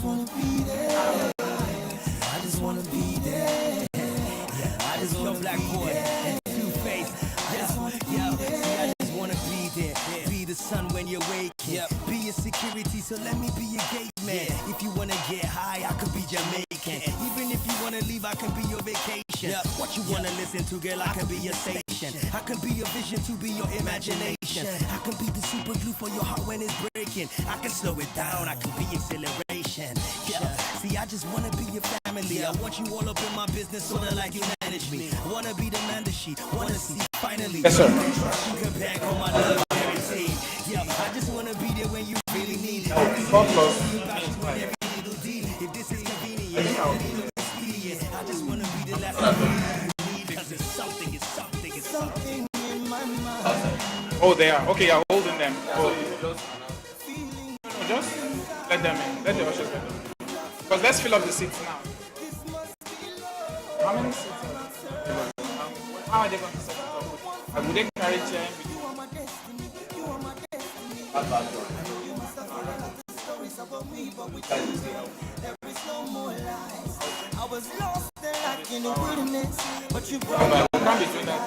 just wanna be there. I just wanna be there. I just want a black boy and two-face. I just wanna be there. See, I just wanna be there. Be the sun when you're waking. Be your security, so let me be your gate man. If you wanna get high, I could be Jamaican. Even if you wanna leave, I can be your vacation. What you wanna listen to, girl, I can be your station. I can be your vision to be your imagination. I can be the super glue for your heart when it's breaking. I can slow it down, I can be acceleration. See, I just wanna be your family. I want you all up in my business, sorta like you manage me. I wanna be the man that she wanna see finally. Yes, sir. You can back on my love guarantee. I just wanna be there when you really need it. If this is convenient, I just wanna be the last one you need. Cause it's something in my mind. Oh, they are. Okay, you're holding them. Oh. No, just let them in. Let the ushers get them. Because let's fill up the seats now. How many seats? How are they going to set it up? Would they carry chair in between? I was lost like in the wilderness, but you brought me. We can't be doing that.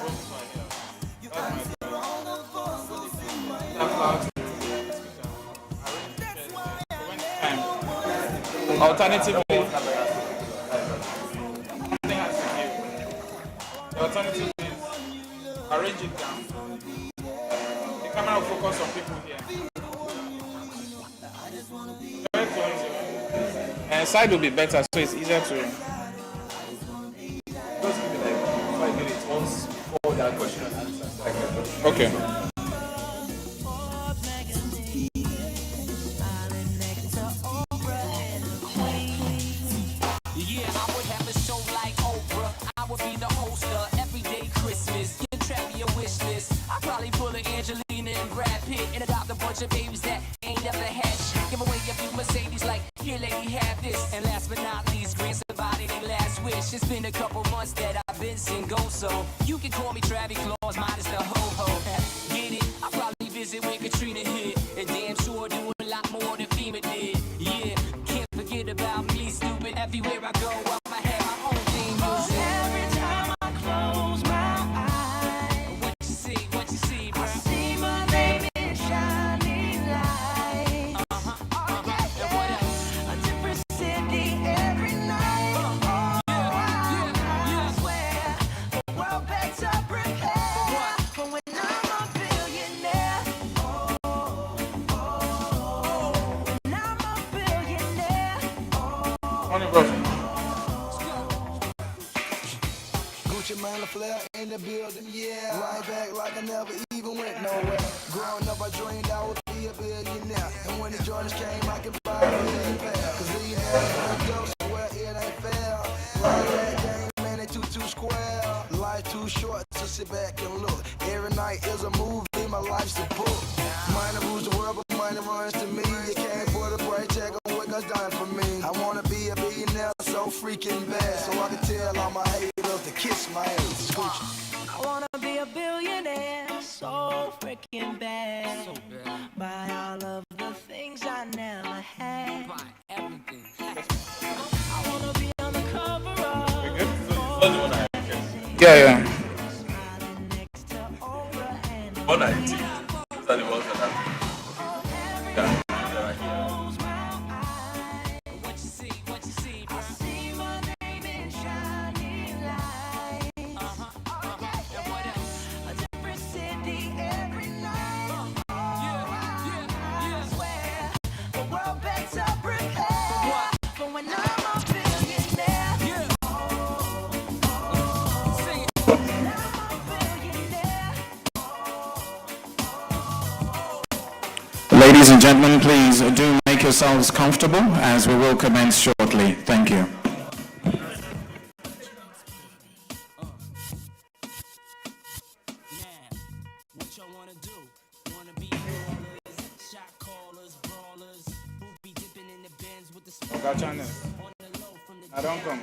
Alternatively, the alternative is arrange it down. The camera will focus on people here. And side will be better, so it's easier to. Just give me like 5 minutes once before that question and answer. Okay. Of babies that ain't never had shit. Give away a few Mercedes like, here lady, have this. And last but not least, grant somebody their last wish. It's been a couple months that I've been single, so you can call me Travis Claus, minus the ho-ho. Get it? I'll probably visit when Katrina hit. And damn sure do a lot more than FEMA did. Yeah, can't forget about me, stupid. Everywhere I go, I'ma have my own theme music. Every time I close my eyes, what you see, bro? I see my baby shine. Gucci man, the flare in the building, yeah. Right back like I never even went nowhere. Growing up, I dreamed I would be a billionaire. And when the Jordans came, I could buy a million pair. Cause these days, go somewhere it ain't fair. Right back game, man, they too square. Life too short to sit back and look. Every night is a movie, my life's a book. Money rules the world, but money runs to me. You can't put a price tag on what God's done for me. I wanna be a billionaire so freaking bad, so I can tell all my haters to kiss my ass. I wanna be a billionaire so freaking bad. Buy all of the things I never had. Buy everything. I wanna be on the cover of. Yeah. One night. Those are the ones that are. Yeah. Ladies and gentlemen, please do make yourselves comfortable as we will commence shortly. Thank you. I don't come.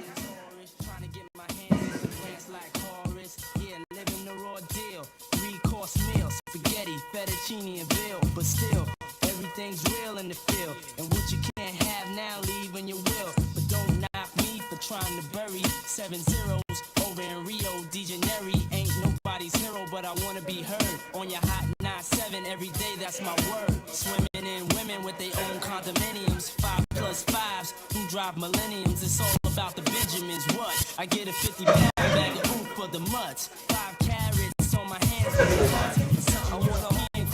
Spaghetti, fettuccine, and veal, but still, everything's real in the field. And what you can't have now, leave when you 7 zeros over in Rio de Janeiro. Ain't nobody's hero, but I wanna be heard. On your hot 9-7 every day, that's my word. Swimming in women with their own condominiums. 5+5s who drive millenniums. It's all about the Benjamins. What? I get a 50-pound bag of food for the mutts. 5 carrots on my hands. I wanna be in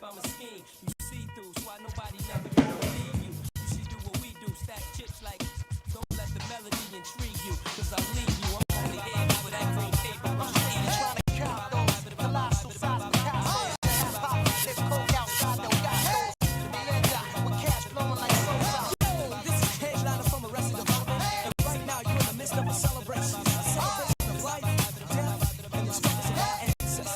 I'm a scheme. You see through, so why nobody never gonna believe you. You should do what we do, stack chips like. Don't let the melody intrigue you, cause I leave you. I'm only in for that green paper. I'm trying to count those colossal size of cows. This coke outside, no got those. With cash flowing like soda. This is headliner from Arrested Development. And right now you're in the midst of a celebration. A celebration of life, death, and the struggles of our ancestors.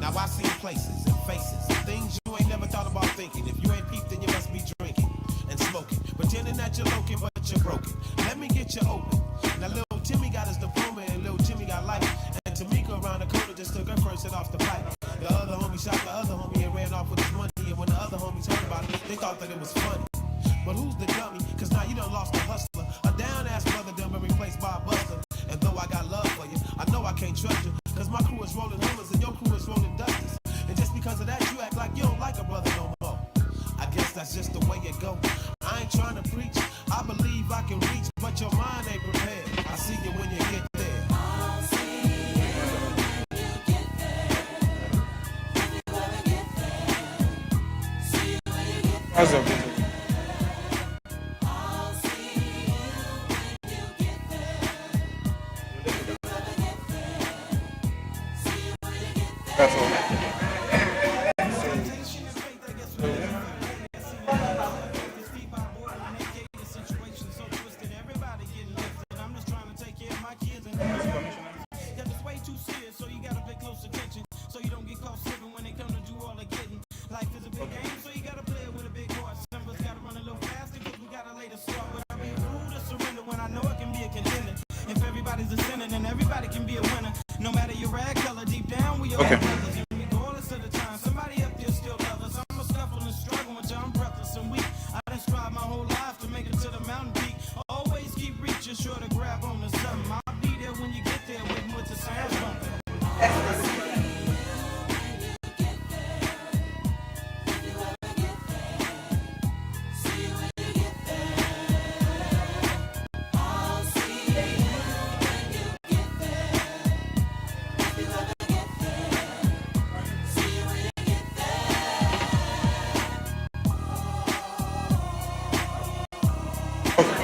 Now I see places and faces and things you ain't never thought about thinking. If you ain't peeped, then you must be drinking and smoking, pretending that you're looking, but you're broken. Let me get you open. Now little Timmy got his diploma and little Jimmy got life. And Tamika around the corner just took her first hit off the pipe. The other homie shot the other homie and ran off with his money. And when the other homies heard about it, they thought that it was funny. But who's the dummy? Cause now you done lost a hustler. A down-ass brother done been replaced by a buster. And though I got love for you, I know I can't trust you. Cause my crew is rolling Hummers and your crew is rolling Dusters. And just because of that, you act like you don't like a brother no more. I guess that's just the way it go. I ain't trying to preach. I believe I can reach, but your mind ain't prepared. I see you when you get there. I'll see you when you get there. If you ever get there. See you when you get there. How's that beautiful? I'll see you when you get there. If you ever get there. See you when you get there. That's all. If everybody's a sinner, then everybody can be a winner. No matter your rag color, deep down we all brothers. And regardless of the time, somebody up there still loves us. I'm a scuffle and struggle until I'm breathless and weak. I done strive my whole life to make it to the mountain peak. Always keep reaching, sure to grab on to something. I'll be there when you get there, waiting with the sound bumping.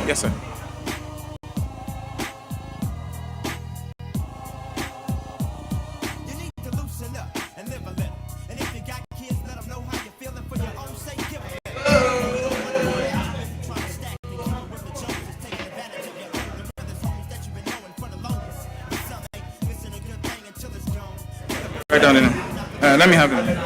Yes, sir. You need to loosen up and live a little. And if you got kids, let them know how you're feeling for your own sake. Give a trying to stack things with the Joneses, taking advantage of your own. The brothers, homies that you've been knowing for the longest. But some ain't missing a good thing until it's gone. Right down in. Let me have it.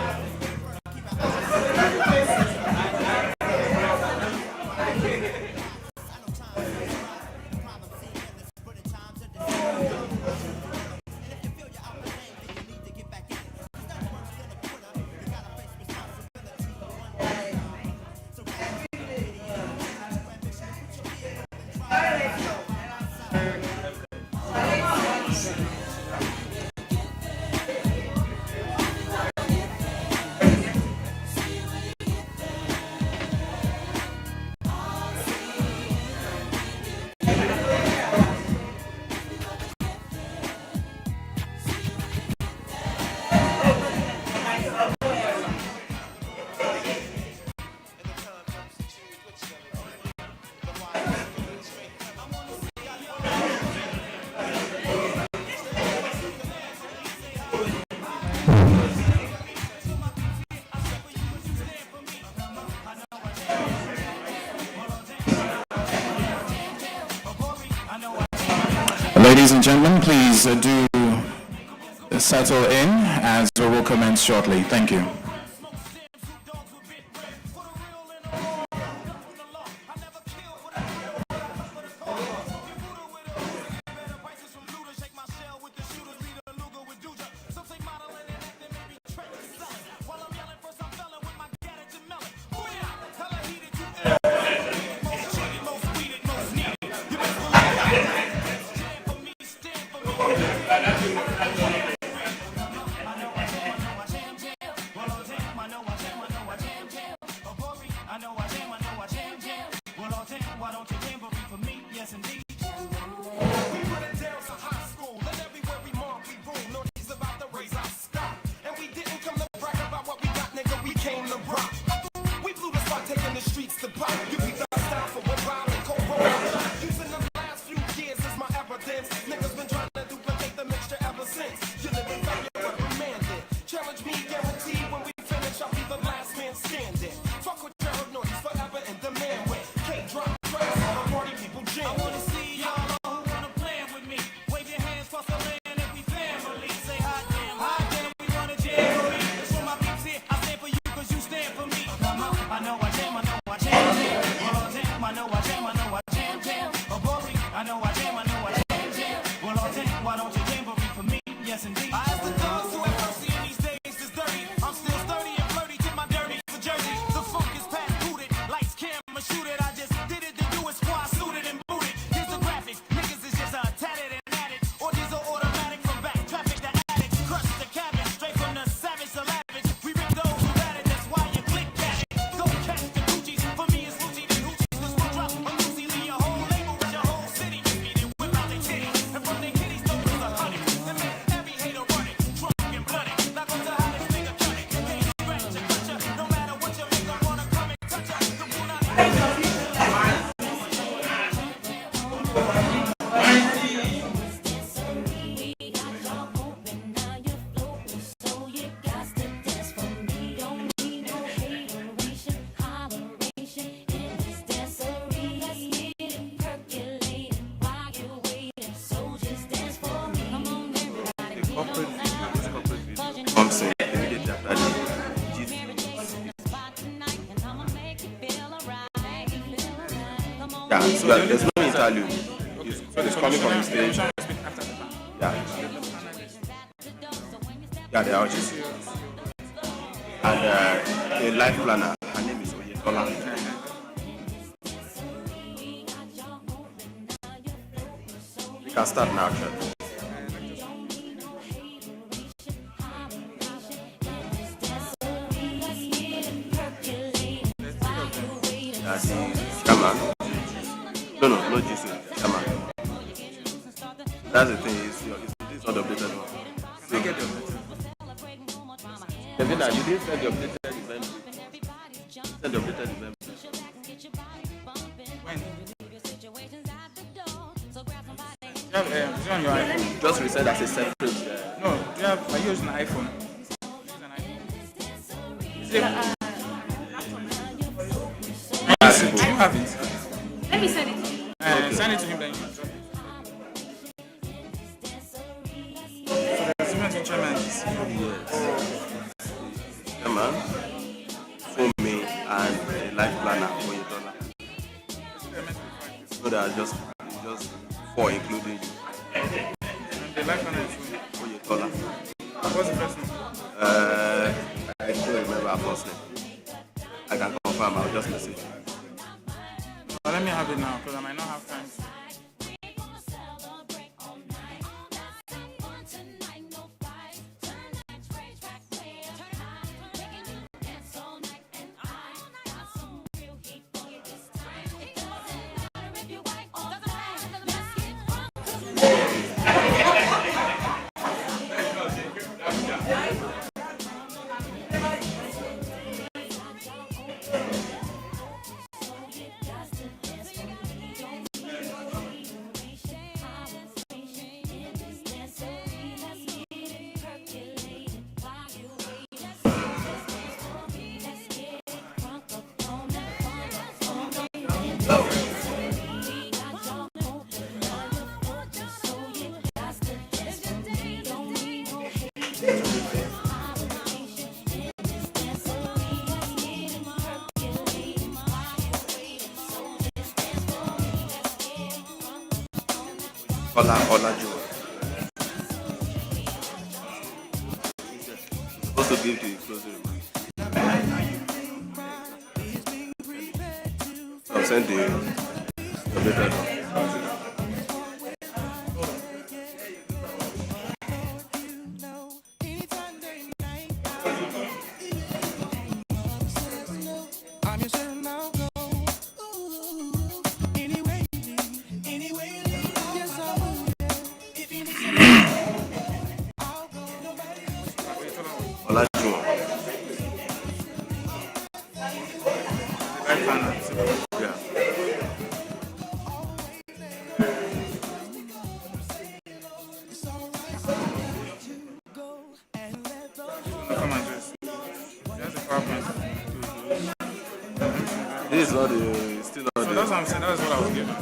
and gentlemen, please do settle in as we will commence shortly. Thank you. Yeah, so there's no interlude. It's coming from the stage. Yeah. Yeah, they are just. And a life planner, her name is Oyetola. We can start now, actually. No, not Jesus. Come on. That's the thing. It's not the updated one. So, you get the updated. You didn't send the updated event. Send the updated event. When? On your iPhone? Just reset as a separate. No, are you using an iPhone? Do you have it? Let me send it. Okay. Send it to him then. Yes. Chairman, for me and a life planner for your dollar. So that just 4 including you. The life planner is for your dollar. What's the first name? I don't remember her first name. I can confirm. I'll just message you. Well, let me have it now because I might not have time. Ola Juma. Supposed to give the closing remarks. I'll send the later. Olajuma. Yeah. This is not the, still not So the. that's what I'm saying. That's what I was getting.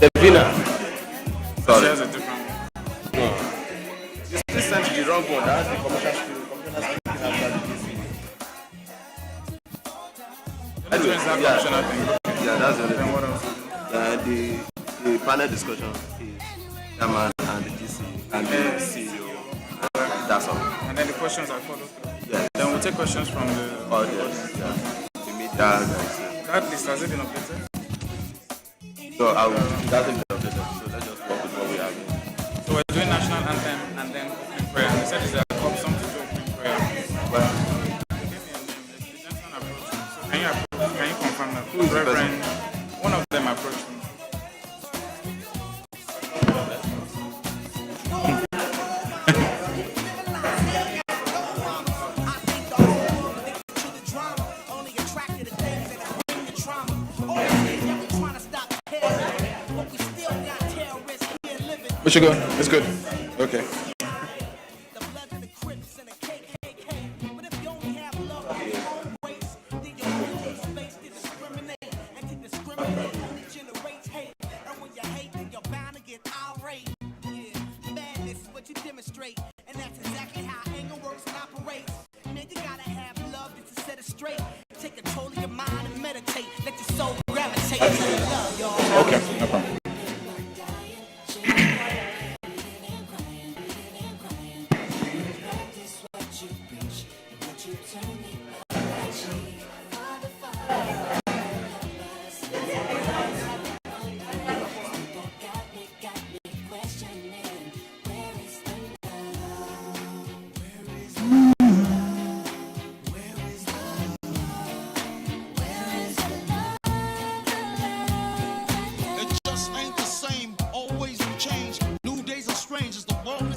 Devina. She Sorry. has a different one. This sent to the wrong one. That's the commercial speaking after the DC. Anyway, that commissioner thing. Yeah, that's the other Then thing. what else? The panel discussion is chairman and the GC and the CEO. That's all. And then the questions I follow through. Yeah. Then we'll take questions from the Audience. Yeah. The media guys. That list has it been updated? So I will. That's the update. So let's just work with what we have. So we're doing national anthem and then opening prayer. And they said it's a some to do opening prayer. Well, Give me a name. The gentleman approached me. So can you confirm that? Who is the Reverend, one of them approached me. We should go. It's good. Okay. Okay, no problem.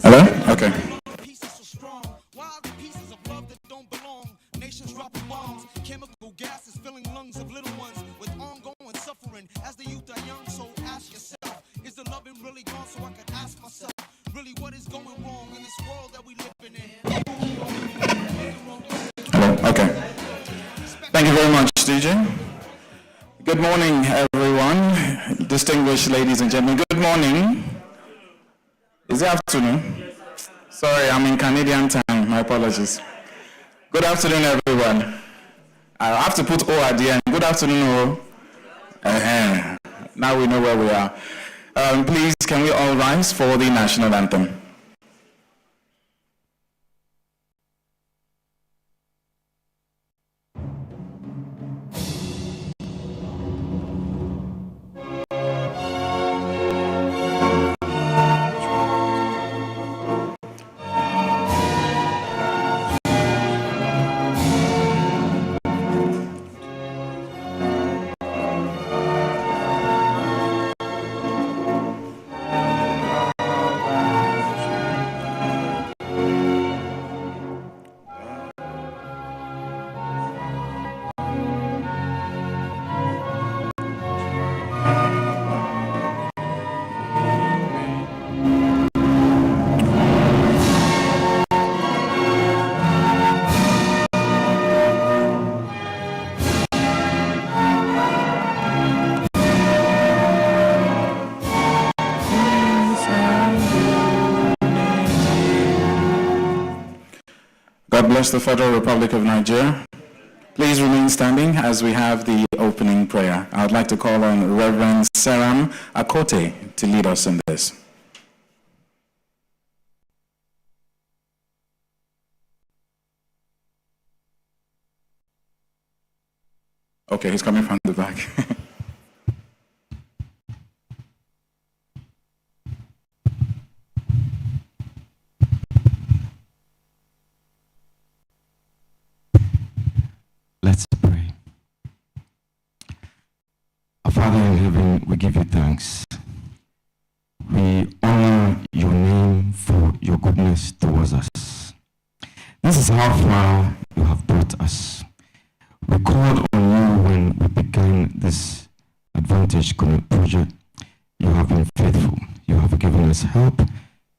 Hello? Okay. Pieces so strong, wild pieces of love that don't belong. Nations dropping bombs, chemical gases filling lungs of little ones with ongoing suffering. As the youth are young, so ask yourself, is the loving really gone? So I could ask myself, really what is going wrong in this world that we living in? Hello? Okay. Thank you very much, DJ. Good morning, everyone. Distinguished ladies and gentlemen, good morning. Is it afternoon? Sorry, I'm in Canadian time. My apologies. Good afternoon, everyone. I have to put O at the end. Good afternoon, O. Now we know where we are. Please, can we all rise for the national anthem? bless the Federal Republic of Nigeria. Please remain standing as we have the opening prayer. I would like to call on Reverend Saram Akote to lead us in this. Okay, he's coming from the back. Let's pray. Our Father in heaven, we give you thanks. We honor your name for your goodness towards us. This is how far you have brought us. We called on you when we began this Advantage Connect project. You have been faithful. You have given us help.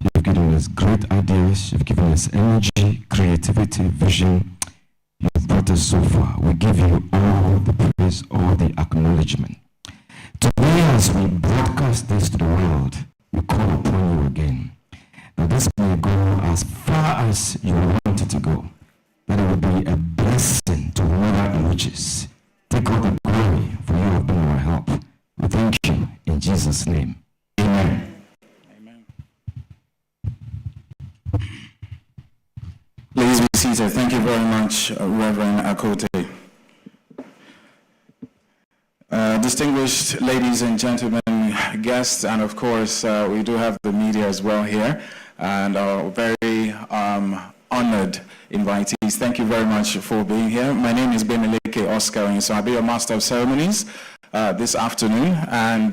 You've given us great ideas. You've given us energy, creativity, vision. You've brought us so far. We give you all the praise, all the acknowledgement. Today, as we broadcast this to the world, we call upon you again. Now, this may go as far as you want it to go. That it will be a blessing to whoever it reaches. Take all the glory, for you have been our help. We thank you in Jesus' name. Amen. Amen. Please be seated. Thank you very much, Reverend Akote. Distinguished ladies and gentlemen, guests, and of course, we do have the media as well here, and our very honored invitees. Thank you very much for being here. My name is Beneleke Oscar, and so I'll be your Master of Ceremonies this afternoon, and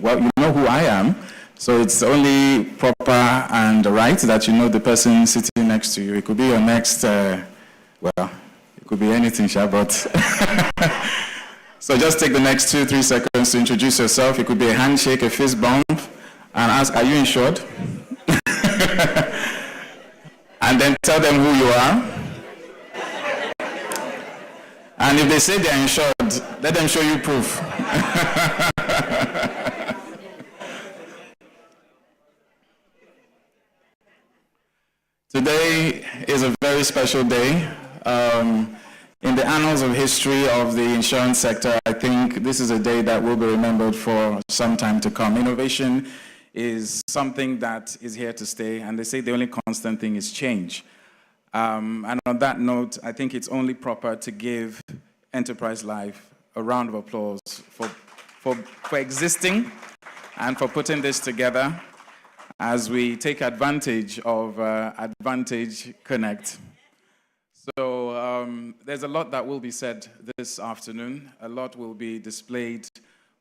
well, you know who I am, so it's only proper and right that you know the person sitting next to you. It could be your next, well, it could be anything, but so just take the next 2-3 seconds to introduce yourself. It could be a handshake, a fist bump, and ask, are you insured? And then tell them who you are. And if they say they're insured, let them show you proof. Today is a very special day. In the annals of history of the insurance sector, I think this is a day that will be remembered for some time to come. Innovation is something that is here to stay, and they say the only constant thing is change. And on that note, I think it's only proper to give Enterprise Life a round of applause for existing and for putting this together as we take advantage of Advantage Connect. So there's a lot that will be said this afternoon. A lot will be displayed.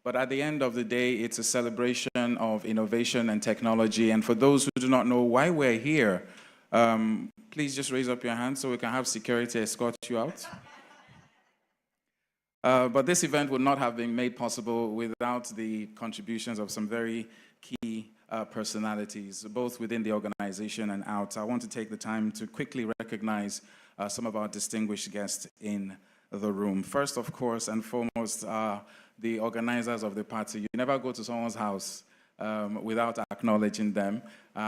But at the end of the day, it's a celebration of innovation and technology. And for those who do not know why we're here, please just raise up your hand so we can have security escort you out. But this event would not have been made possible without the contributions of some very key personalities, both within the organization and out. I want to take the time to quickly recognize some of our distinguished guests in the room. First, of course, and foremost, the organizers of the party. You never go to someone's house without acknowledging them.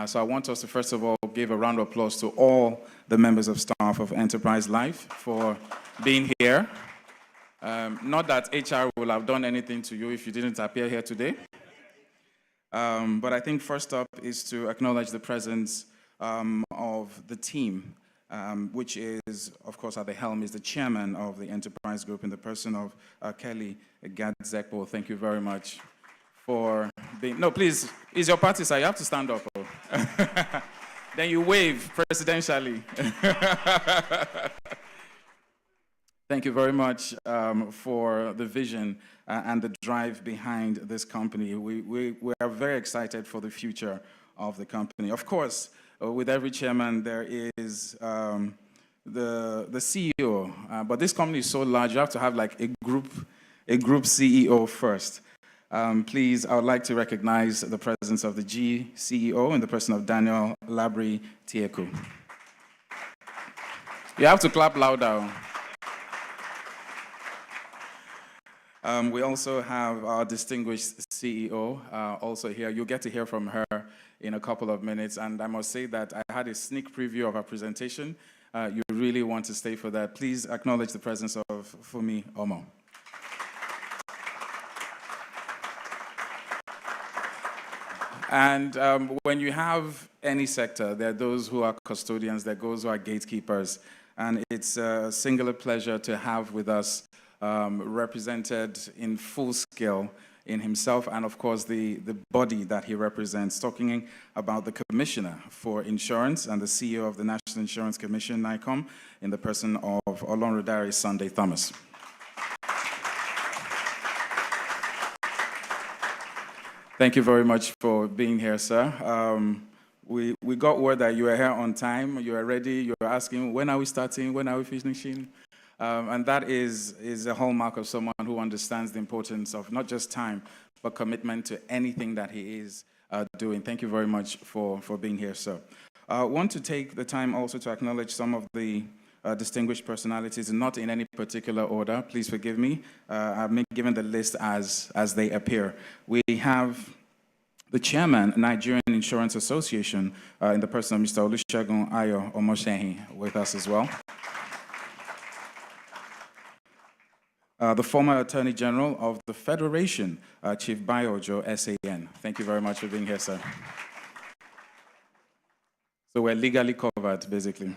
So I want us to, first of all, give a round of applause to all the members of staff of Enterprise Life for being here. Not that HR will have done anything to you if you didn't appear here today. But I think first up is to acknowledge the presence of the team, which is, of course, at the helm is the chairman of the Enterprise Group in the person of Kelly Gadzekpo. Thank you very much for being... No, please, it's your party, sir. You have to stand up. Then you wave presidentially. Thank you very much for the vision and the drive behind this company. We are very excited for the future of the company. Of course, with every chairman, there is the CEO. But this company is so large, you have to have like a group CEO first. Please, I would like to recognize the presence of the G CEO in the person of Daniel Labri Tieku. You have to clap louder. We also have our distinguished CEO also here. You'll get to hear from her in a couple of minutes. And I must say that I had a sneak preview of her presentation. you really want to stay for that. Please acknowledge the presence of Fumi Omo. And when you have any sector, there are those who are custodians, there are those who are gatekeepers. And it's a singular pleasure to have with us represented in full scale in himself and, of course, the body that he represents, talking about the Commissioner for Insurance and the CEO of the National Insurance Commission, NICOM, in the person of Olonrodare Sunday Thomas. Thank you very much for being here, sir. We got word that you were here on time, you are ready, you were asking, when are we starting, when are we finishing? And that is a hallmark of someone who understands the importance of not just time, but commitment to anything that he is doing. Thank you very much for being here, sir. I want to take the time also to acknowledge some of the distinguished personalities, not in any particular order. Please forgive me. I'm given the list as they appear. We have the chairman, Nigerian Insurance Association, in the person of Mr. Olusegun Ayo Omoshehin, with us as well. The former Attorney General of the Federation, Chief Bayojo, SAN. Thank you very much for being here, sir. So we're legally covered, basically.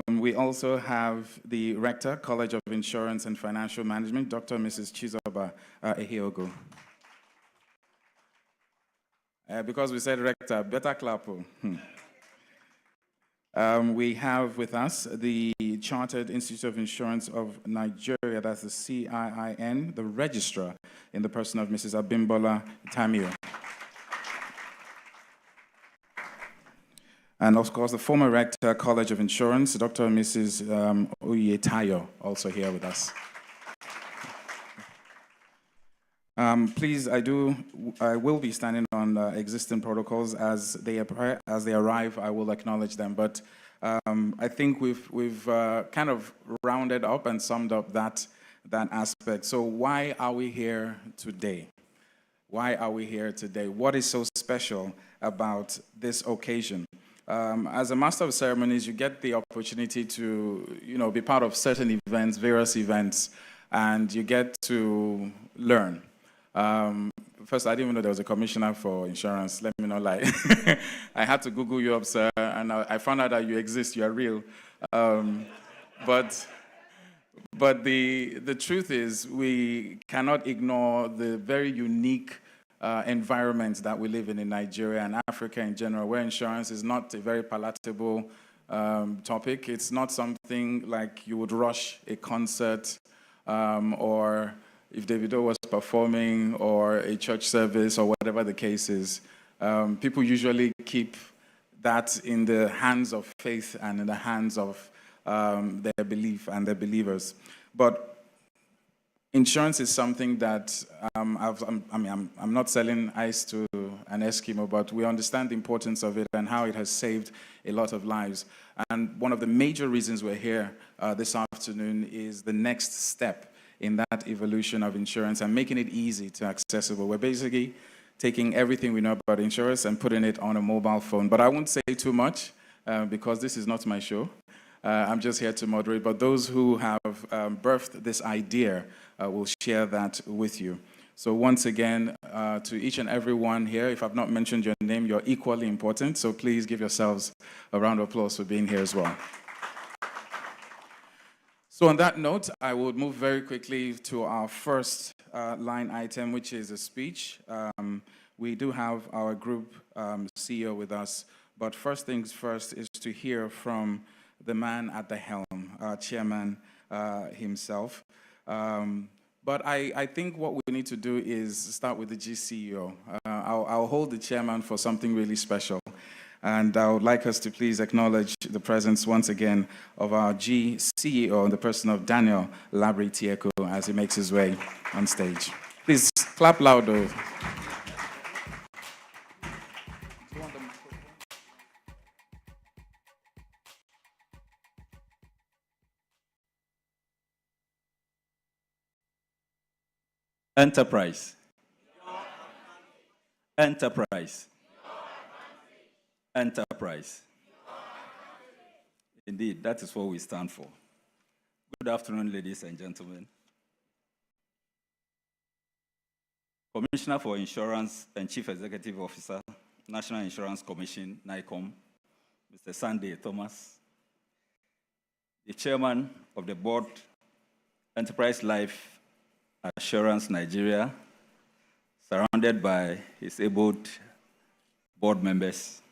We also have the Rector, College of Insurance and Financial Management, Dr. and Mrs. Chizoba Ehiogo. Because we said Rector, better clap. We have with us the Chartered Institute of Insurance of Nigeria, that's the CIIN, the Registrar, in the person of Mrs. Abimbola Tamio. And of course, the former Rector, College of Insurance, Dr. and Mrs. Oyetayo, also here with us. Please, I will be standing on existing protocols as they arrive. I will acknowledge them, but I think we've kind of rounded up and summed up that aspect. So why are we here today? Why are we here today? What is so special about this occasion? As a master of ceremonies, you get the opportunity to, be part of certain events, various events, and you get to learn. First, I didn't even know there was a commissioner for insurance. Let me not lie. I had to Google you up, sir, and I found out that you exist. You are real. But the truth is, we cannot ignore the very unique environment that we live in Nigeria and Africa in general, where insurance is not a very palatable topic. It's not something like you would rush a concert or if Davido was performing or a church service or whatever the case is. People usually keep that in the hands of faith and in the hands of their belief and their believers. But insurance is something that I'm not selling ice to an Eskimo, but we understand the importance of it and how it has saved a lot of lives. And one of the major reasons we're here this afternoon is the next step in that evolution of insurance and making it easy to accessible. We're basically taking everything we know about insurance and putting it on a mobile phone. But I won't say too much because this is not my show. I'm just here to moderate, but those who have birthed this idea will share that with you. So once again, to each and every one here, if I've not mentioned your name, you're equally important, so please give yourselves a round of applause for being here as well. So on that note, I will move very quickly to our first line item, which is a speech. We do have our group CEO with us, but first things first is to hear from the man at the helm, our chairman himself. But I think what we need to do is start with the GCEO. I'll hold the chairman for something really special. And I would like us to please acknowledge the presence once again of our GCEO in the person of Daniel Labri Tieko as he makes his way on stage. Please clap loud though. Enterprise. Enterprise. Enterprise. Indeed, that is what we stand for. Good afternoon, ladies and gentlemen. Commissioner for Insurance and Chief Executive Officer, National Insurance Commission, NICOM, Mr. Sunday Thomas, the Chairman of the Board, Enterprise Life Assurance Nigeria, surrounded by his able board members,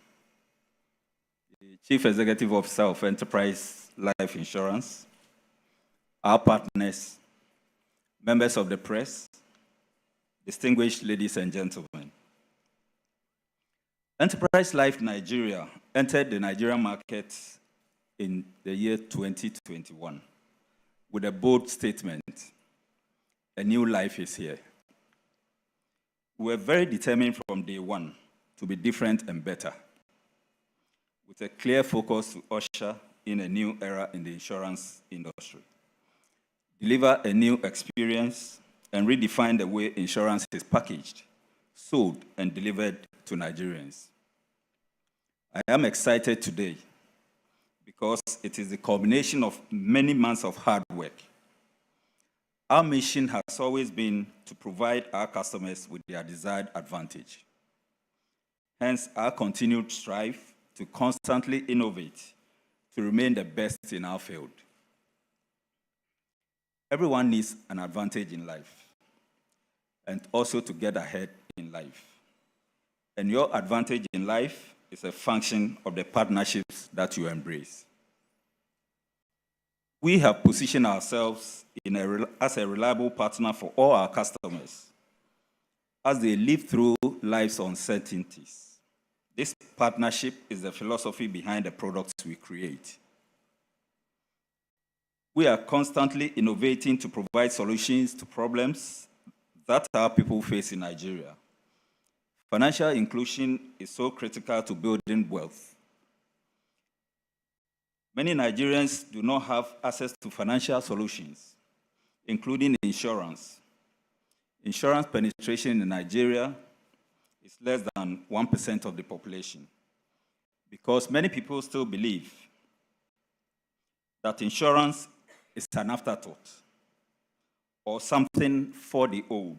the Chief Executive Officer of Enterprise Life Insurance, our partners, members of the press, distinguished ladies and gentlemen. Enterprise Life Nigeria entered the Nigerian market in the year 2021 with a bold statement: a new life is here. We were very determined from day one to be different and better, with a clear focus to usher in a new era in the insurance industry, deliver a new experience, and redefine the way insurance is packaged, sold, and delivered to Nigerians. I am excited today because it is the culmination of many months of hard work. Our mission has always been to provide our customers with their desired advantage. Hence, our continued strive to constantly innovate to remain the best in our field. Everyone needs an advantage in life and also to get ahead in life. And your advantage in life is a function of the partnerships that you embrace. We have positioned ourselves as a reliable partner for all our customers as they live through life's uncertainties. This partnership is the philosophy behind the products we create. We are constantly innovating to provide solutions to problems that our people face in Nigeria. Financial inclusion is so critical to building wealth. Many Nigerians do not have access to financial solutions, including insurance. Insurance penetration in Nigeria is less than 1% of the population because many people still believe that insurance is an afterthought or something for the old.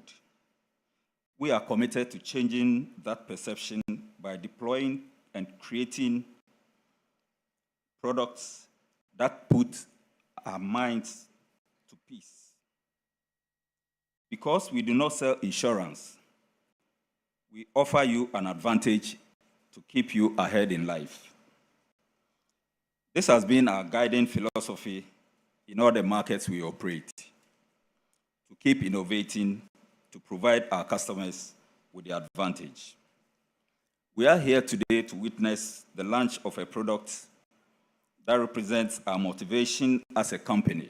We are committed to changing that perception by deploying and creating products that put our minds to peace. Because we do not sell insurance, we offer you an advantage to keep you ahead in life. This has been our guiding philosophy in all the markets we operate, to keep innovating, to provide our customers with the advantage. We are here today to witness the launch of a product that represents our motivation as a company.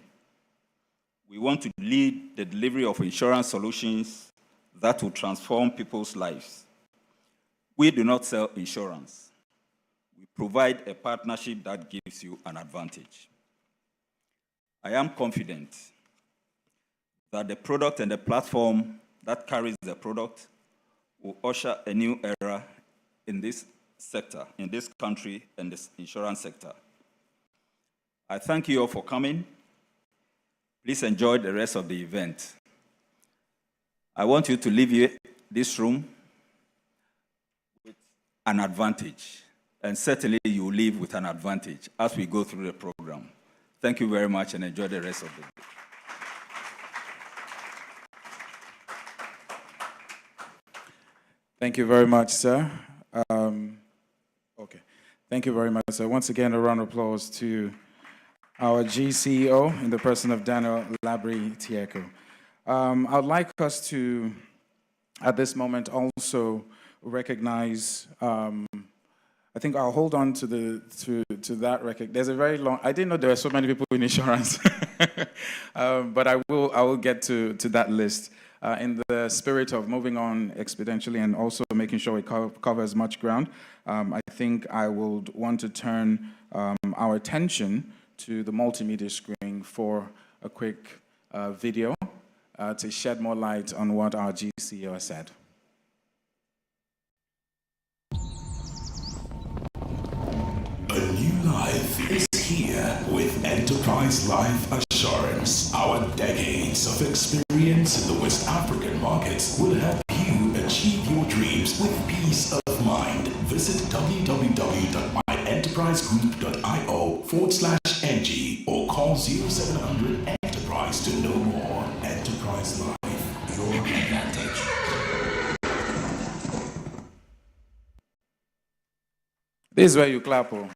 We want to lead the delivery of insurance solutions that will transform people's lives. We do not sell insurance. We provide a partnership that gives you an advantage. I am confident that the product and the platform that carries the product will usher a new era in this sector, in this country, and this insurance sector. I thank you all for coming. Please enjoy the rest of the event. I want you to leave this room with an advantage, and certainly you will leave with an advantage as we go through the program. Thank you very much and enjoy the rest of the day. Thank you very much, sir. Thank you very much, sir. Once again, a round of applause to our GCEO in the person of Daniel Labri-Tieko. I would like us to, at this moment, also recognize. I think I'll hold on to that record. There's a very long. I didn't know there were so many people in insurance, but I will get to that list. In the spirit of moving on exponentially and also making sure we cover as much ground, I think I would want to turn our attention to the multimedia screen for a quick video to shed more light on what our GCEO has said. A new life is here with Enterprise Life Assurance. Our decades of experience in the West African markets will help you achieve your dreams with peace of mind. Visit www.myenterprisegroup.io/NG or call 0700 Enterprise to know more. Enterprise Life, your advantage. This is where you clap. Oh.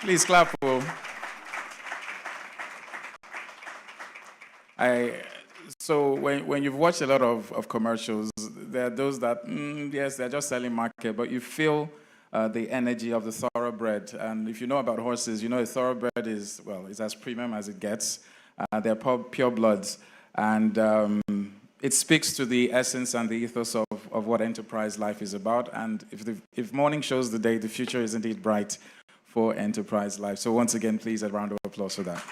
Please clap. Oh. So when you've watched a lot of commercials, there are those that, yes, they're just selling market, but you feel the energy of the thoroughbred. And if you know about horses, you know a thoroughbred is, well, it's as premium as it gets. They're pure bloods. And it speaks to the essence and the ethos of what Enterprise Life is about. And if morning shows the day, the future is indeed bright for Enterprise Life. So once again, please, a round of applause for that.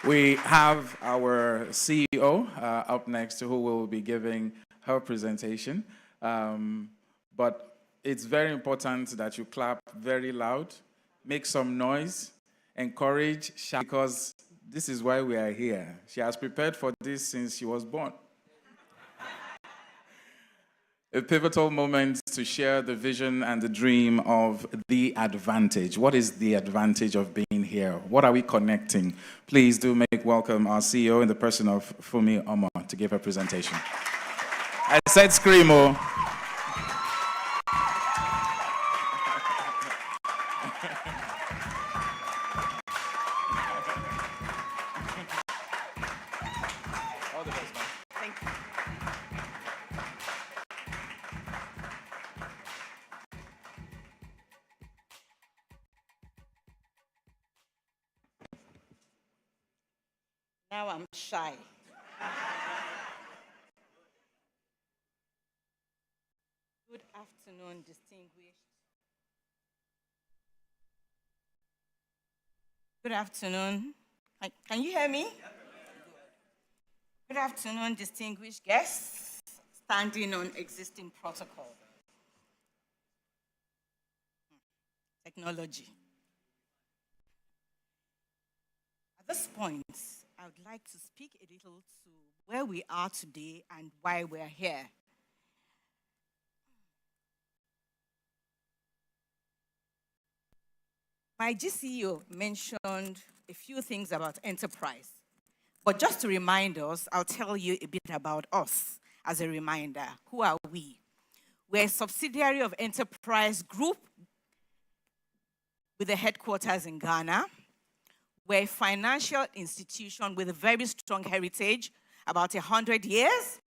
We have our CEO up next who will be giving her presentation. But it's very important that you clap very loud, make some noise, encourage, shout, because this is why we are here. She has prepared for this since she was born. A pivotal moment to share the vision and the dream of The Advantage. What is the advantage of being here? What are we connecting? Please do make welcome our CEO in the person of Fumi Omo to give her presentation. I said screamo. All the best, man. Thank you. Now I'm shy. Good afternoon, distinguished. Good afternoon. Can you hear me? Good afternoon, distinguished guests, standing on existing protocol. Technology. At this point, I would like to speak a little to where we are today and why we're here. My GCEO mentioned a few things about enterprise. But just to remind us, I'll tell you a bit about us as a reminder. Who are we? We're a subsidiary of Enterprise Group with the headquarters in Ghana. We're a financial institution with a very strong heritage, about 100 years.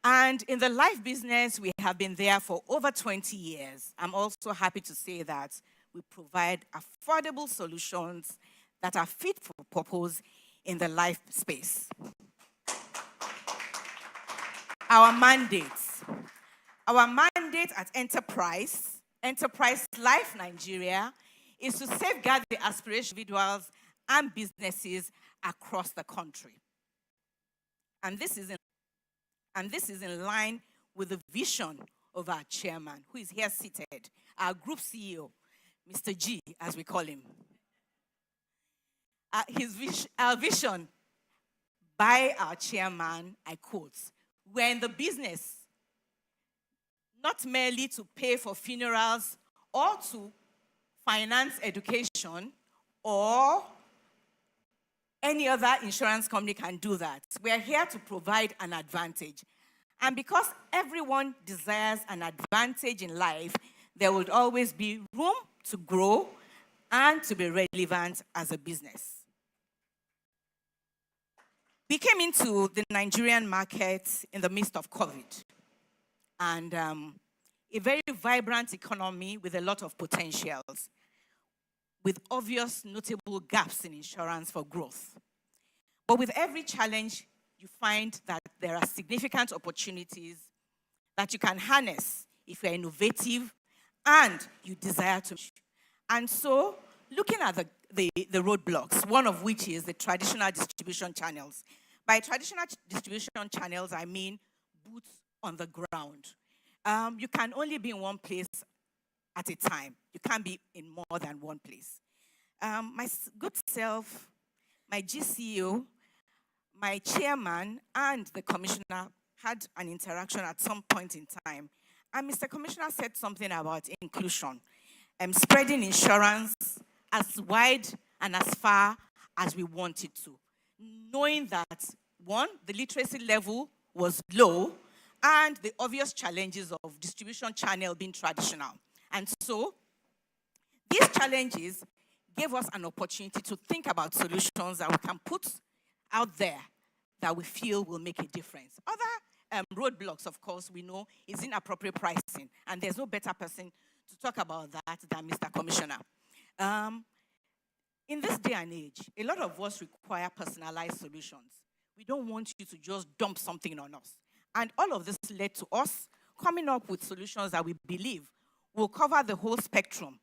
And in the life business, we have been there for over 20 years. I'm also happy to say that we provide affordable solutions that are fit for purpose in the life space. Our mandate at Enterprise Life Nigeria, is to safeguard the aspirations of individuals and businesses across the country. And this is in line with the vision of our chairman, who is here seated, our group CEO, Mr. G, as we call him. Our vision by our chairman, I quote, we're in the business not merely to pay for funerals or to finance education or any other insurance company can do that. We're here to provide an advantage. And because everyone desires an advantage in life, there will always be room to grow and to be relevant as a business. We came into the Nigerian market in the midst of COVID and a very vibrant economy with a lot of potentials, with obvious notable gaps in insurance for growth. But with every challenge, you find that there are significant opportunities that you can harness if you're innovative and you desire to. And so, looking at the roadblocks, one of which is the traditional distribution channels. By traditional distribution channels, I mean boots on the ground. You can only be in one place at a time. You can't be in more than one place. My good self, my GCO, my chairman, and the commissioner had an interaction at some point in time. And Mr. Commissioner said something about inclusion, spreading insurance as wide and as far as we wanted to, knowing that, one, the literacy level was low, and the obvious challenges of distribution channel being traditional. And so, these challenges gave us an opportunity to think about solutions that we can put out there that we feel will make a difference. Other roadblocks, of course, we know is inappropriate pricing, and there's no better person to talk about that than Mr. Commissioner. In this day and age, a lot of us require personalized solutions. We don't want you to just dump something on us. And all of this led to us coming up with solutions that we believe will cover the whole spectrum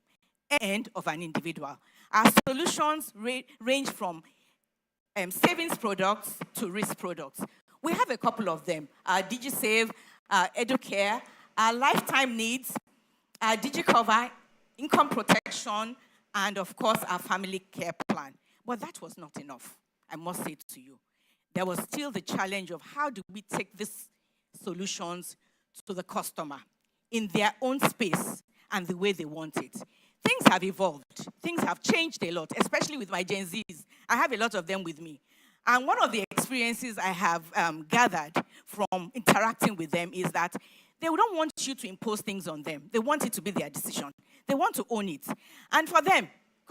end of an individual. Our solutions range from savings products to risk products. We have a couple of them: our DigiSave, our EduCare, our lifetime needs, our DigiCover, income protection, and of course our family care plan. But that was not enough, I must say to you. There was still the challenge of how do we take these solutions to the customer in their own space and the way they want it. Things have evolved. Things have changed a lot, especially with my Gen Zs. I have a lot of them with me. And one of the experiences I have gathered from interacting with them is that they don't want you to impose things on them. They want it to be their decision. They want to own it. And for them,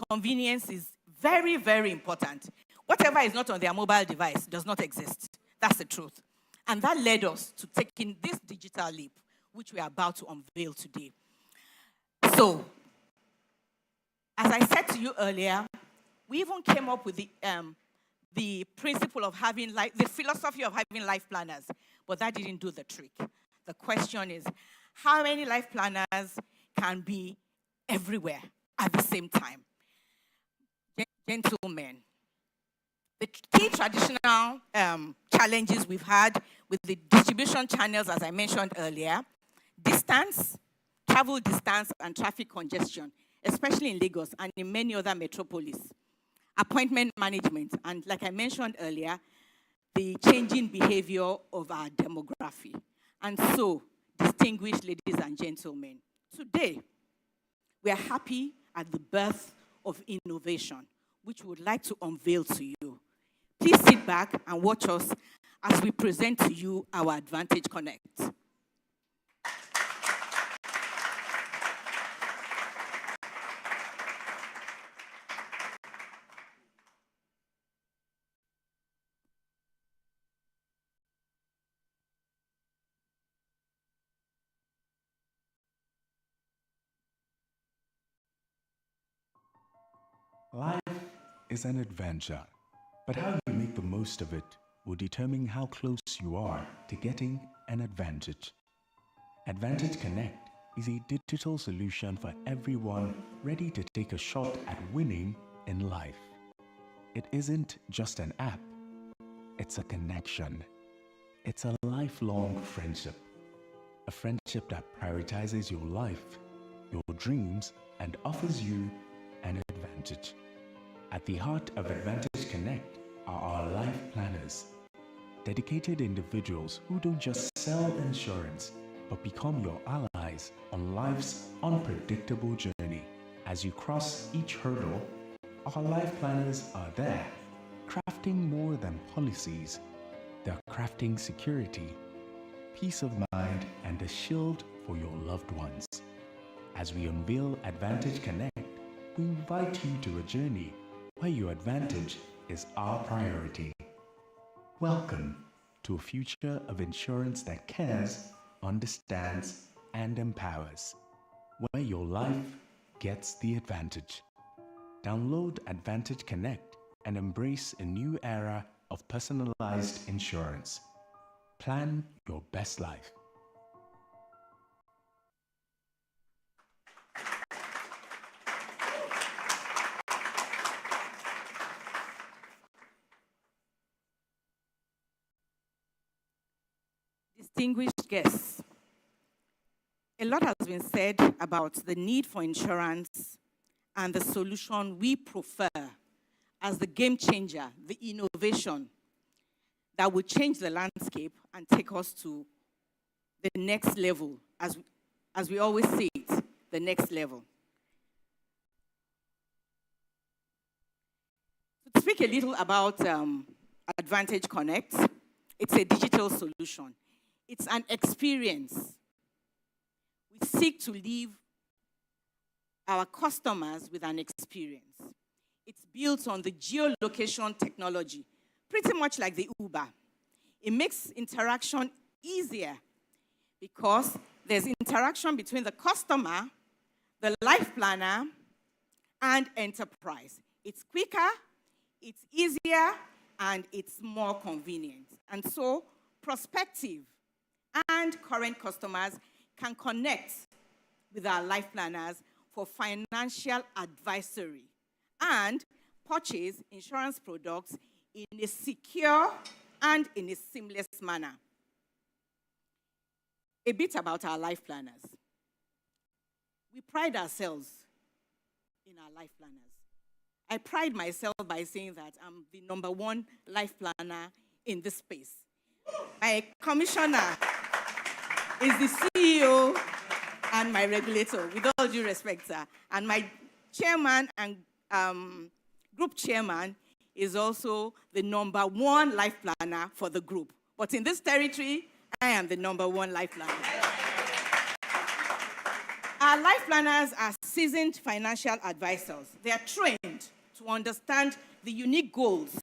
convenience is very, very important. Whatever is not on their mobile device does not exist. That's the truth. And that led us to taking this digital leap, which we are about to unveil today. So, as I said to you earlier, we even came up with the principle of having the philosophy of having life planners, but that didn't do the trick. The question is, how many life planners can be everywhere at the same time? Gentlemen, the key traditional challenges we've had with the distribution channels, as I mentioned earlier: distance, travel distance, and traffic congestion, especially in Lagos and in many other metropolis. Appointment management, and like I mentioned earlier, the changing behavior of our demography. And so, distinguished ladies and gentlemen, today we are happy at the birth of innovation, which we would like to unveil to you. Please sit back and watch us as we present to you our Advantage Connect. Life is an adventure, but how you make the most of it will determine how close you are to getting an advantage. Advantage Connect is a digital solution for everyone ready to take a shot at winning in life. It isn't just an app, it's a connection. It's a lifelong friendship. A friendship that prioritizes your life, your dreams, and offers you an advantage. At the heart of Advantage Connect are our life planners, dedicated individuals who don't just sell insurance, but become your allies on life's unpredictable journey. As you cross each hurdle, our life planners are there, crafting more than policies. They're crafting security, peace of mind, and a shield for your loved ones. As we unveil Advantage Connect, we invite you to a journey where your advantage is our priority. Welcome to a future of insurance that cares, understands, and empowers, where your life gets the advantage. Download Advantage Connect and embrace a new era of personalized insurance. Plan your best life. Distinguished guests, A lot has been said about the need for insurance and the solution we prefer as the game changer, the innovation that will change the landscape and take us to the next level, as we always say it, the next level. To speak a little about Advantage Connect, it's a digital solution. It's an experience. We seek to leave our customers with an experience. It's built on the geolocation technology, pretty much like the Uber. It makes interaction easier because there's interaction between the customer, the life planner, and enterprise. It's quicker, it's easier, and it's more convenient. And so prospective and current customers can connect with our life planners for financial advisory and purchase insurance products in a secure and in a seamless manner. A bit about our life planners. We pride ourselves in our life planners. I pride myself by saying that I'm the #1 life planner in this space. My commissioner is the CEO and my regulator, with all due respect, sir. And my chairman and group chairman is also the #1 life planner for the group. But in this territory, I am the #1 life planner. Our life planners are seasoned financial advisors. They are trained to understand the unique goals,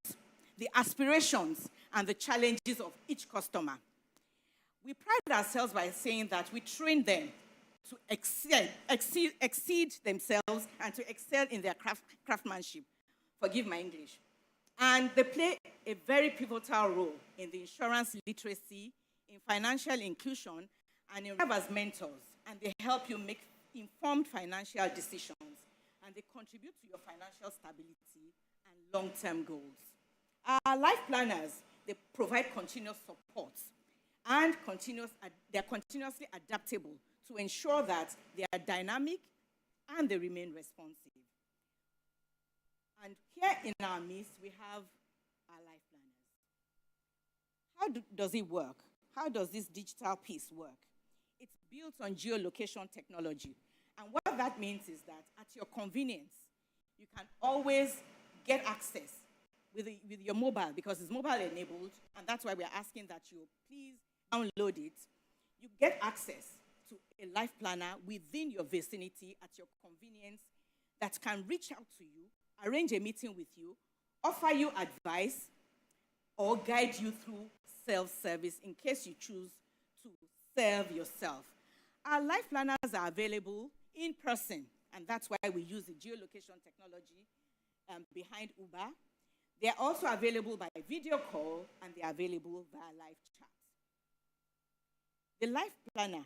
the aspirations, and the challenges of each customer. We pride ourselves by saying that we train them to exceed themselves and to excel in their craftsmanship. Forgive my English. And they play a very pivotal role in the insurance literacy, in financial inclusion, and in as mentors. And they help you make informed financial decisions. And they contribute to your financial stability and long-term goals. Our life planners, they provide continuous support and they're continuously adaptable to ensure that they are dynamic and they remain responsive. And here in our midst, we have our life planners. How does it work? How does this digital piece work? It's built on geolocation technology. And what that means is that at your convenience, you can always get access with your mobile, because it's mobile enabled, and that's why we're asking that you please download it. You get access to a life planner within your vicinity at your convenience that can reach out to you, arrange a meeting with you, offer you advice, or guide you through self-service in case you choose to serve yourself. Our life planners are available in person, and that's why we use the geolocation technology behind Uber. They are also available by video call, and they are available via live chat. The life planner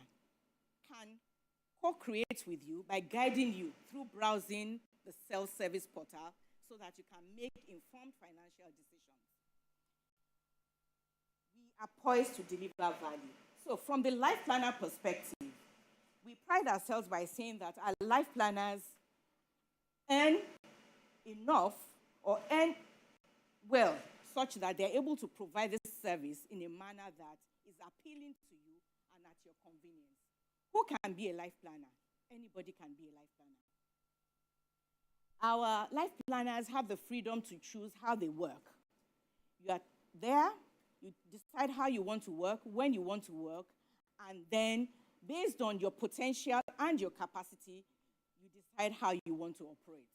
can co-create with you by guiding you through browsing the self-service portal so that you can make informed financial decisions. We are poised to deliver value. So from the life planner perspective, we pride ourselves by saying that our life planners earn enough or earn well such that they're able to provide this service in a manner that is appealing to you and at your convenience. Who can be a life planner? Anybody can be a life planner. Our life planners have the freedom to choose how they work. You are there, you decide how you want to work, when you want to work, and then based on your potential and your capacity, you decide how you want to operate.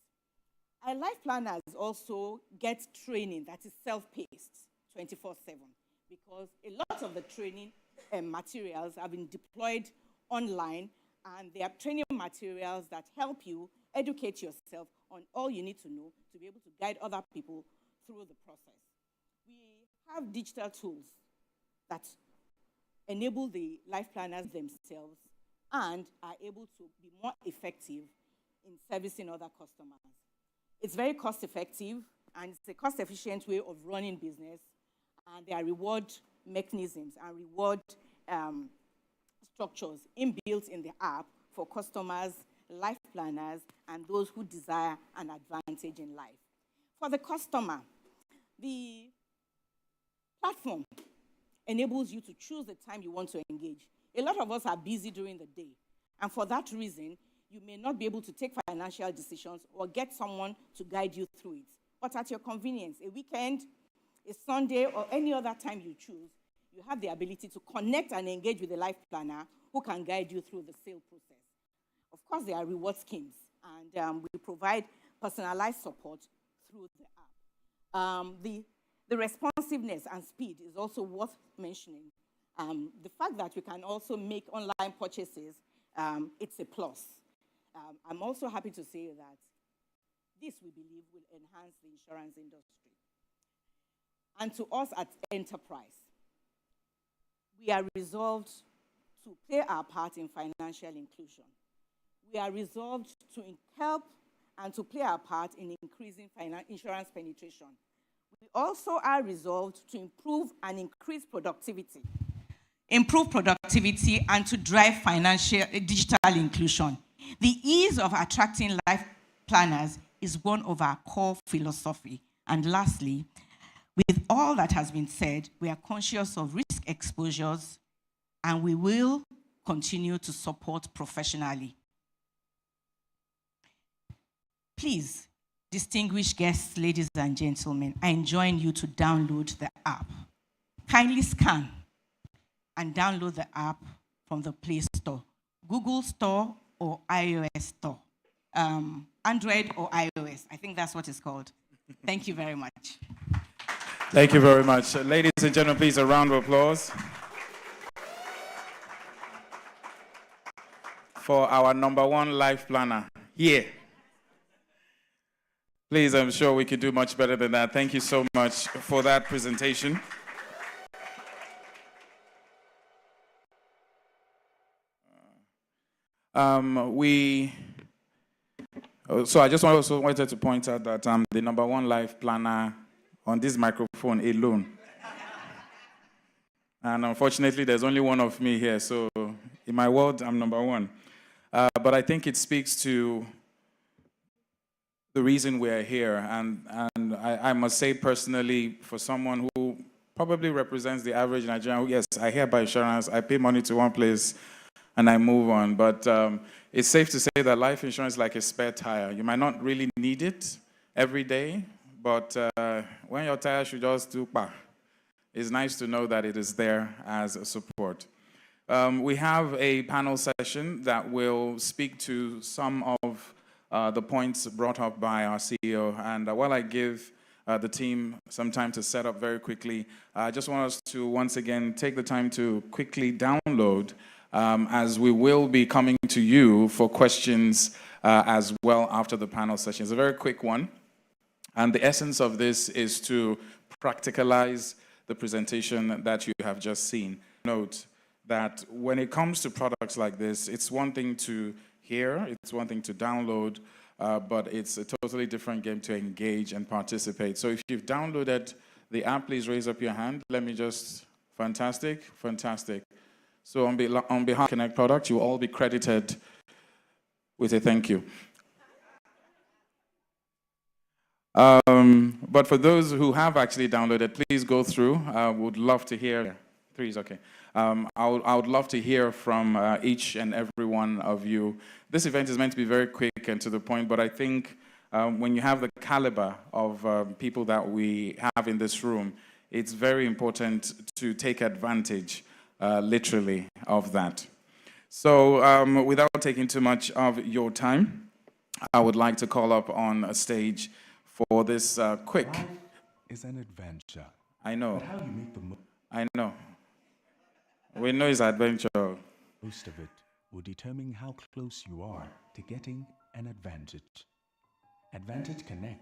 Our life planners also get training that is self-paced 24/7, because a lot of the training materials have been deployed online, and they are training materials that help you educate yourself on all you need to know to be able to guide other people through the process. We have digital tools that enable the life planners themselves and are able to be more effective in servicing other customers. It's very cost effective, and it's a cost efficient way of running business, and there are reward mechanisms and reward structures inbuilt in the app for customers, life planners, and those who desire an advantage in life. For the customer, the platform enables you to choose the time you want to engage. A lot of us are busy during the day, and for that reason, you may not be able to take financial decisions or get someone to guide you through it. But at your convenience, a weekend, a Sunday, or any other time you choose, you have the ability to connect and engage with a life planner who can guide you through the sale process. Of course, there are reward schemes, and we provide personalized support through the app. The responsiveness and speed is also worth mentioning. The fact that we can also make online purchases, it's a plus. I'm also happy to say that this, we believe, will enhance the insurance industry. And to us at Enterprise, we are resolved to play our part in financial inclusion. We are resolved to help and to play our part in increasing insurance penetration. We also are resolved to improve and increase productivity. Improve productivity and to drive digital inclusion. The ease of attracting life planners is one of our core philosophy. And lastly, with all that has been said, we are conscious of risk exposures, and we will continue to support professionally. Please, distinguished guests, ladies and gentlemen, I enjoin you to download the app. Kindly scan and download the app from the Play Store, Google Store or iOS Store, Android or iOS. I think that's what it's called. Thank you very much. Thank you very much. Ladies and gentlemen, please, a round of applause for our #1 life planner here. Please, I'm sure we could do much better than that. Thank you so much for that presentation. So I just also wanted to point out that I'm the #1 life planner on this microphone alone. And unfortunately, there's only one of me here. So in my world, I'm #1. But I think it speaks to the reason we're here. And I must say personally, for someone who probably represents the average Nigerian, yes, I hear about insurance, I pay money to one place, and I move on. But it's safe to say that life insurance is like a spare tire. You might not really need it every day, but when your tire should just do pa, it's nice to know that it is there as a support. We have a panel session that will speak to some of the points brought up by our CEO. And while I give the team some time to set up very quickly, I just want us to once again take the time to quickly download, as we will be coming to you for questions as well after the panel session. It's a very quick one. And the essence of this is to practicalize the presentation that you have just seen. Note that when it comes to products like this, it's one thing to hear, it's one thing to download, but it's a totally different game to engage and participate. So if you've downloaded the app, please raise up your hand. Let me just, fantastic. So on behalf of Connect Product, you will all be credited with a thank you. But for those who have actually downloaded, please go through. Would love to hear. 3 is okay. I would love to hear from each and every one of you. This event is meant to be very quick and to the point, but I think when you have the caliber of people that we have in this room, it's very important to take advantage, literally, of that. So without taking too much of your time, I would like to call up on a stage for this quick. Life is an adventure. I know. But how you make the most I know. We know it's adventure. of it will determine how close you are to getting an advantage. Advantage Connect.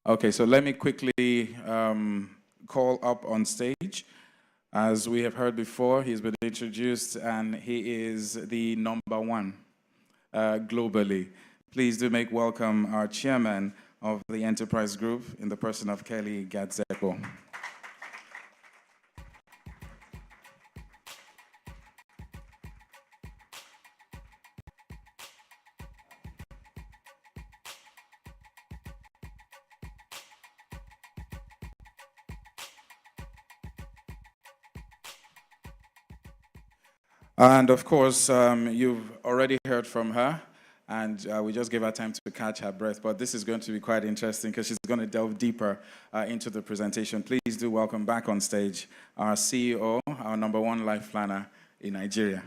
Okay, so let me quickly call up on stage. As we have heard before, he's been introduced, and he is the #1 globally. Please do make welcome our chairman of the Enterprise Group in the person of Kelly Gadzeko. And of course, you've already heard from her, and we just gave her time to catch her breath, but this is going to be quite interesting because she's going to delve deeper into the presentation. Please do welcome back on stage our CEO, our #1 life planner in Nigeria,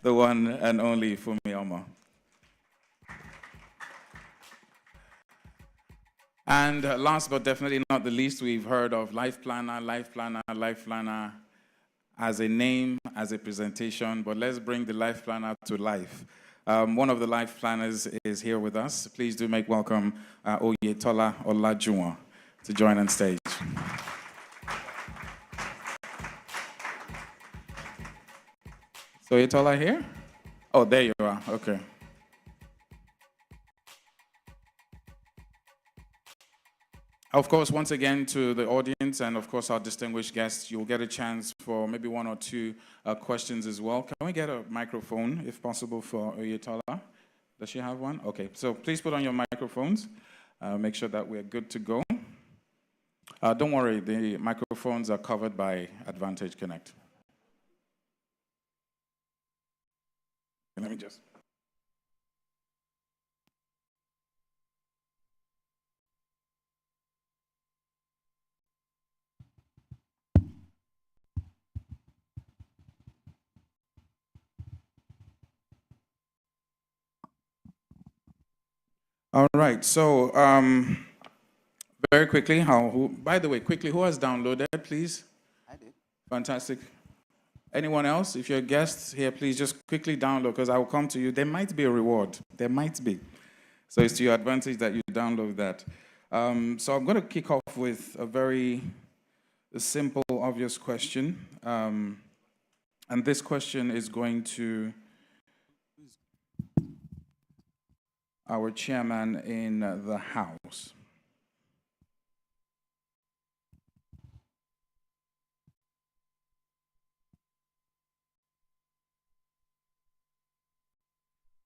the one and only Fumi Omo. And last but definitely not the least, we've heard of life planner, life planner, life planner as a name, as a presentation, but let's bring the life planner to life. One of the life planners is here with us. Please do make welcome Oyetola Olajuwon to join on stage. So Oyetola here? Oh, there you are, okay. Of course, once again, to the audience and, of course, our distinguished guests, you'll get a chance for maybe 1 or 2 questions as well. Can we get a microphone, if possible, for Oyetola? Does she have one? Okay, so please put on your microphones. Make sure that we're good to go. Don't worry, the microphones are covered by Advantage Connect. Let me just... All right, so very quickly, by the way, quickly, who has downloaded, please? I did. Fantastic. Anyone else? If you're a guest here, please just quickly download because I will come to you. There might be a reward. There might be. So it's to your advantage that you download that. So I'm going to kick off with a very simple, obvious question. And this question is going to our chairman in the House.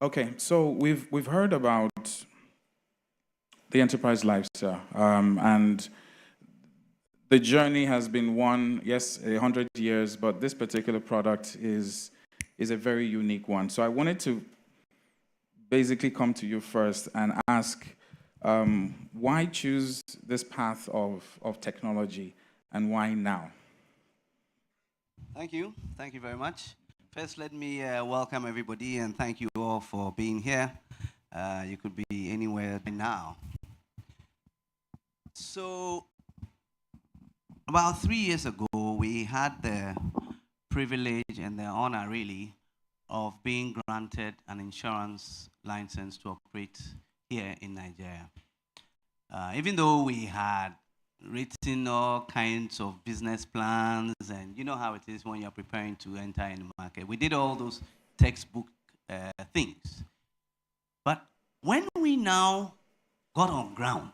Okay, so we've heard about the enterprise lifestyle, and the journey has been one, yes, 100 years, but this particular product is a very unique one. So I wanted to basically come to you first and ask, why choose this path of technology and why now? Thank you. Thank you very much. First, let me welcome everybody and thank you all for being here. You could be anywhere now. So, about 3 years ago, we had the privilege and the honor, really, of being granted an insurance license to operate here in Nigeria. Even though we had written all kinds of business plans, and you know how it is when you're preparing to enter in the market. We did all those textbook things. But when we now got on ground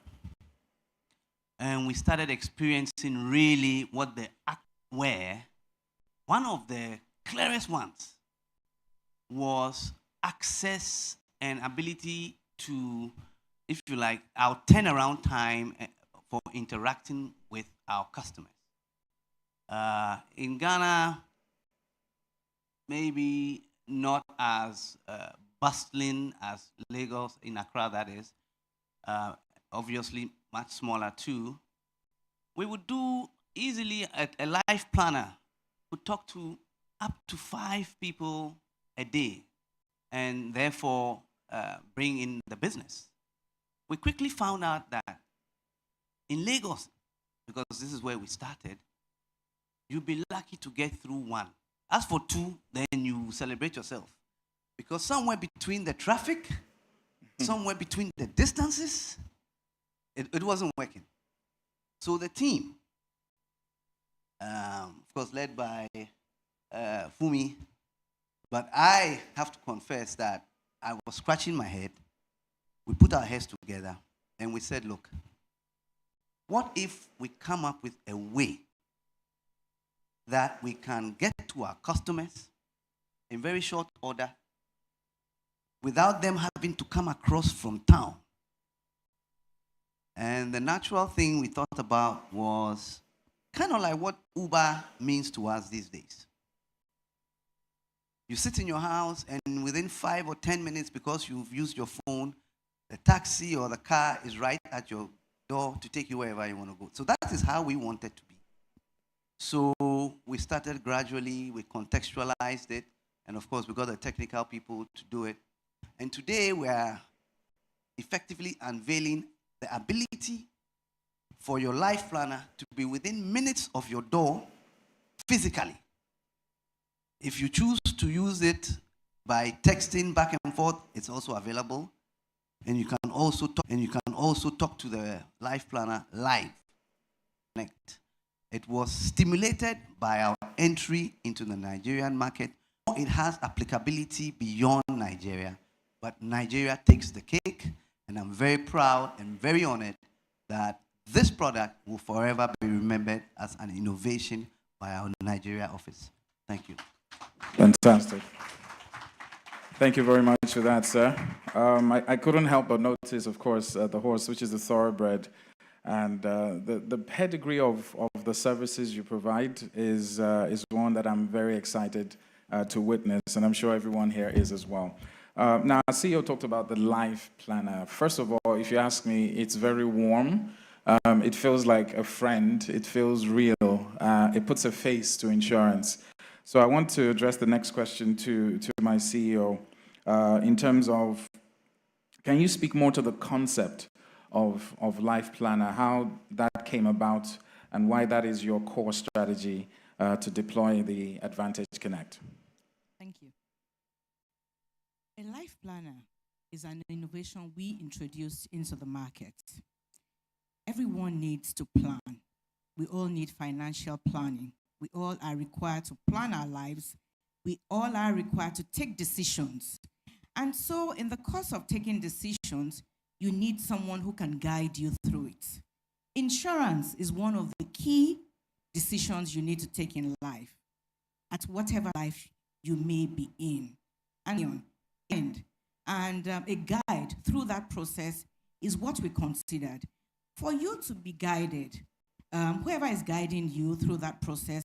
and we started experiencing really what the act were, one of the clearest ones was access and ability to, if you like, our turnaround time for interacting with our customers. In Ghana, maybe not as bustling as Lagos, in Accra that is, obviously much smaller too. We would do easily, a life planner would talk to up to 5 people a day and therefore bring in the business. We quickly found out that in Lagos, because this is where we started, you'll be lucky to get through 1. As for 2, then you celebrate yourself. Because somewhere between the traffic, somewhere between the distances, it wasn't working. So the team, of course, led by Fumi, but I have to confess that I was scratching my head. We put our heads together and we said, look, what if we come up with a way that we can get to our customers in very short order without them having to come across from town? And the natural thing we thought about was kind of like what Uber means to us these days. You sit in your house, and within 5 or 10 minutes, because you've used your phone, the taxi or the car is right at your door to take you wherever you want to go. So that is how we wanted to be. So we started gradually, we contextualized it, and of course, we got the technical people to do it. And today, we are effectively unveiling the ability for your life planner to be within minutes of your door physically. If you choose to use it by texting back and forth, it's also available. And you can also talk to the life planner live. Connect. It was stimulated by our entry into the Nigerian market. It has applicability beyond Nigeria, but Nigeria takes the cake, and I'm very proud and very honored that this product will forever be remembered as an innovation by our Nigeria office. Thank you. Fantastic. Thank you very much for that, sir. I couldn't help but notice, of course, the horse, which is the thoroughbred, and the pedigree of the services you provide is one that I'm very excited to witness, and I'm sure everyone here is as well. Now, our CEO talked about the life planner. First of all, if you ask me, it's very warm. It feels like a friend. It feels real. It puts a face to insurance. So I want to address the next question to my CEO in terms of, can you speak more to the concept of Life Planner, how that came about, and why that is your core strategy to deploy the Advantage Connect? Thank you. A life planner is an innovation we introduced into the market. Everyone needs to plan. We all need financial planning. We all are required to plan our lives. We all are required to take decisions. And so in the course of taking decisions, you need someone who can guide you through it. Insurance is one of the key decisions you need to take in life, at whatever life you may be in. And a guide through that process is what we considered. For you to be guided, whoever is guiding you through that process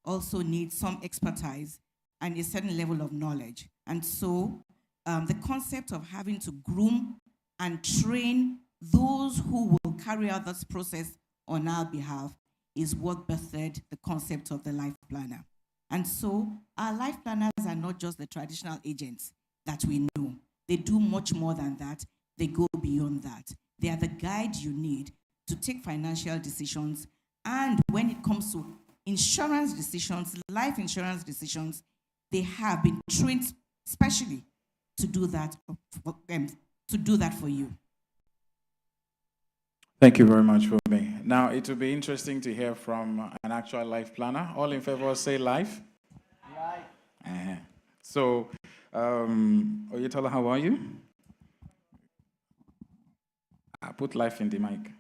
also needs some expertise and a certain level of knowledge. And so the concept of having to groom and train those who will carry out this process on our behalf is what birthed the concept of the life planner. And so our life planners are not just the traditional agents that we know. They do much more than that. They go beyond that. They are the guide you need to take financial decisions. And when it comes to insurance decisions, life insurance decisions, they have been trained specially to do that for you. Thank you very much for me. Now, it will be interesting to hear from an actual life planner. All in favor, say life. Life. So, Oyetola, how are you? I put life in the mic.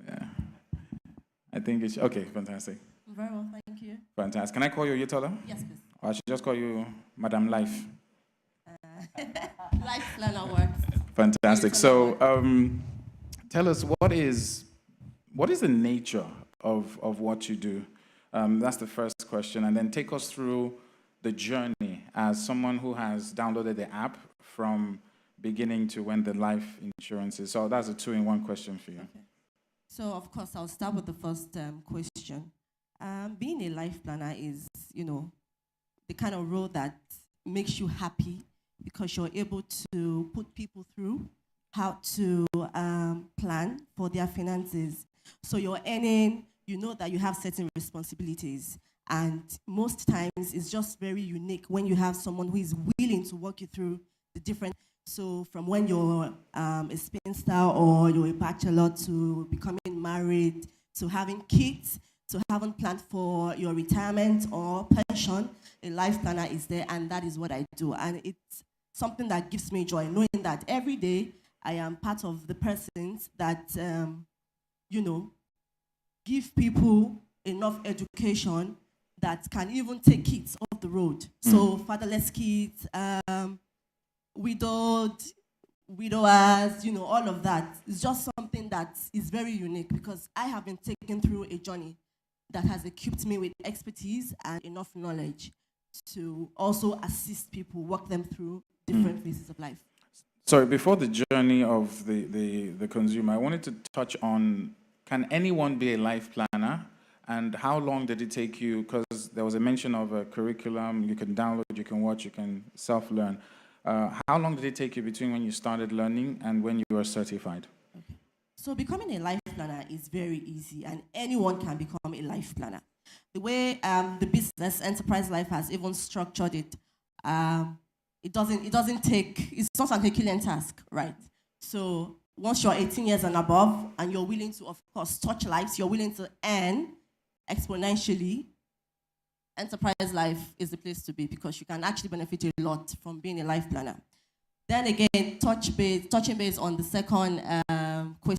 Yeah. I think it's okay. Fantastic. Very well, thank you. Fantastic. Can I call you Oyetola? Yes, please. Or I should just call you Madam Life? Life planner works. Fantastic. So, tell us what is the nature of what you do? That's the first question, and then take us through the journey as someone who has downloaded the app from beginning to when the life insurance is. So that's a 2-in-1 question for you. Okay. So, of course, I'll start with the first question. Being a life planner is, the kind of role that makes you happy because you're able to put people through how to plan for their finances. So you're earning, you know that you have certain responsibilities. And most times it's just very unique when you have someone who is willing to walk you through the different. So from when you're a spinster or you're a bachelor to becoming married, to having kids, to having planned for your retirement or pension, a life planner is there, and that is what I do. And it's something that gives me joy, knowing that every day I am part of the persons that, give people enough education that can even take kids off the road. So fatherless kids, widowers, all of that. It's just something that is very unique because I have been taken through a journey that has equipped me with expertise and enough knowledge to also assist people, walk them through different phases of life. Sorry, before the journey of the consumer, I wanted to touch on, can anyone be a life planner? And how long did it take you? Because there was a mention of a curriculum, you can download, you can watch, you can self-learn. How long did it take you between when you started learning and when you were certified? Okay. So becoming a life planner is very easy, and anyone can become a life planner. The way the business enterprise life has even structured it, it's not an Herculean task, right? So once you're 18 years and above, and you're willing to, of course, touch lives, you're willing to earn exponentially, enterprise life is the place to be, because you can actually benefit a lot from being a life planner. Then again, touching base on the second